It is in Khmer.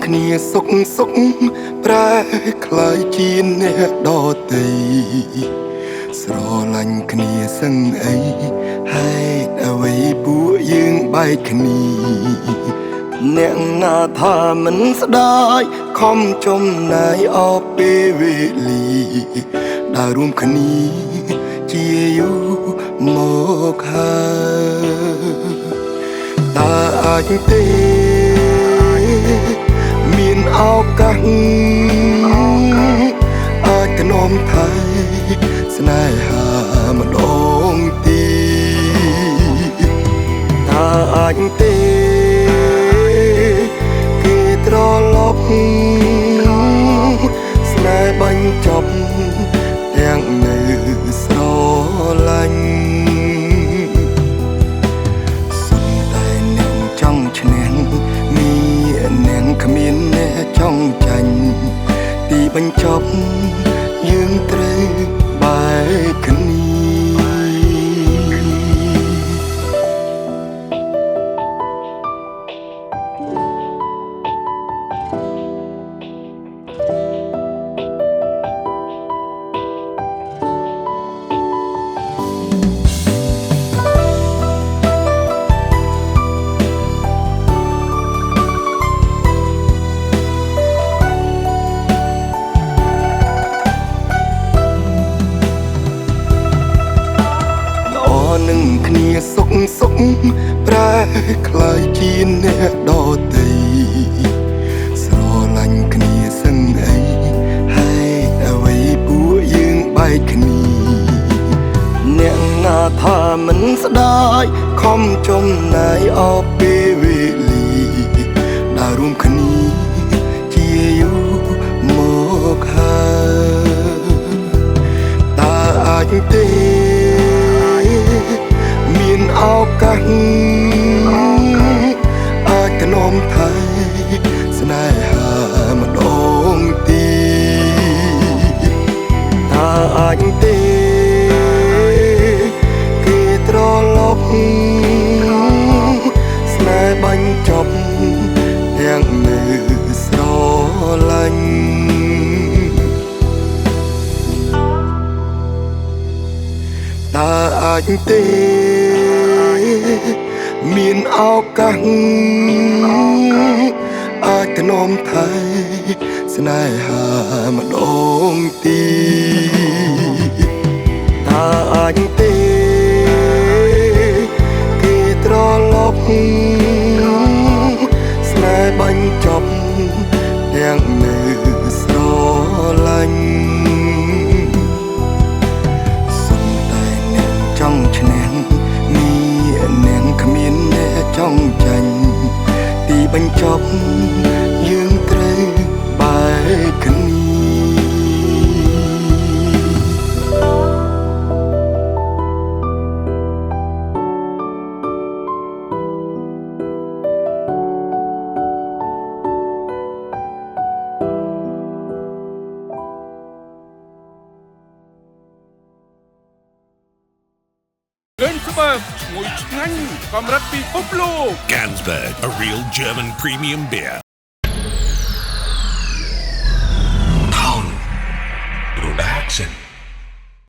គ្នាសុខសុខប្រែคล้ายជាអ្នកដតីស្រឡាញ់គ្នាសឹងអីហេតុអ្វីពួកយើងបែកគ្នាអ្នកណាថាមិនស្ដាយខំចំណាយអស់ពេលវេលាដើររួមគ្នាជាយូរមកហើយតើអាចទេមានឱកាសអាចថ្នមថែស្នេហាម្ដងទៀតតើអាចទេគេត្រឡប់ស្នេហ៍បញ្ចប់ទាំងនៅស្រឡាញ់សុទ្ធតែអ្នកចង់ឈ្នះមានអ្នកគ្មានអ្នកចង់ចាញ់ទីបញ្ចប់យើងត្រូវបែកគ្នានឹងគ្នាសុខសុខប្រែคล้ายជាអ្នកដតីស្រឡាញ់គ្នាសឹងអីហេតុអ្វីពួកយើងបែកគ្នាអ្នកណាថាមិនស្ដាយខំចំណាយអស់ពេលវេលាដើររួមគ្នាជាយូរមកហើយតើអាចទេមានឱកាសអាចថ្នមថែស្នេហាម្ដងទៀតតើអាចទេគេត្រឡប់ស្នេហ៍បញ្ចប់ទាំងនៅស្រឡាញ់តើអាចទេមានឱកាសអាចថ្នមថែស្នេហាម្ដងទៀតតើអាចទេគេត្រឡប់ស្នេហ៍បញ្ចប់ទាំងនៅស្រឡាញ់ចង់ឈ្នះមានអ្នកគ្មានអ្នកចង់ចាញ់ទីបញ្ចប់យើងត្រូវបែកគ្នាGansberg ឈ្ងុយឆ្ងាញ់កម្រិតពិភពលោក Gansberg, a real German premium beer. Town Production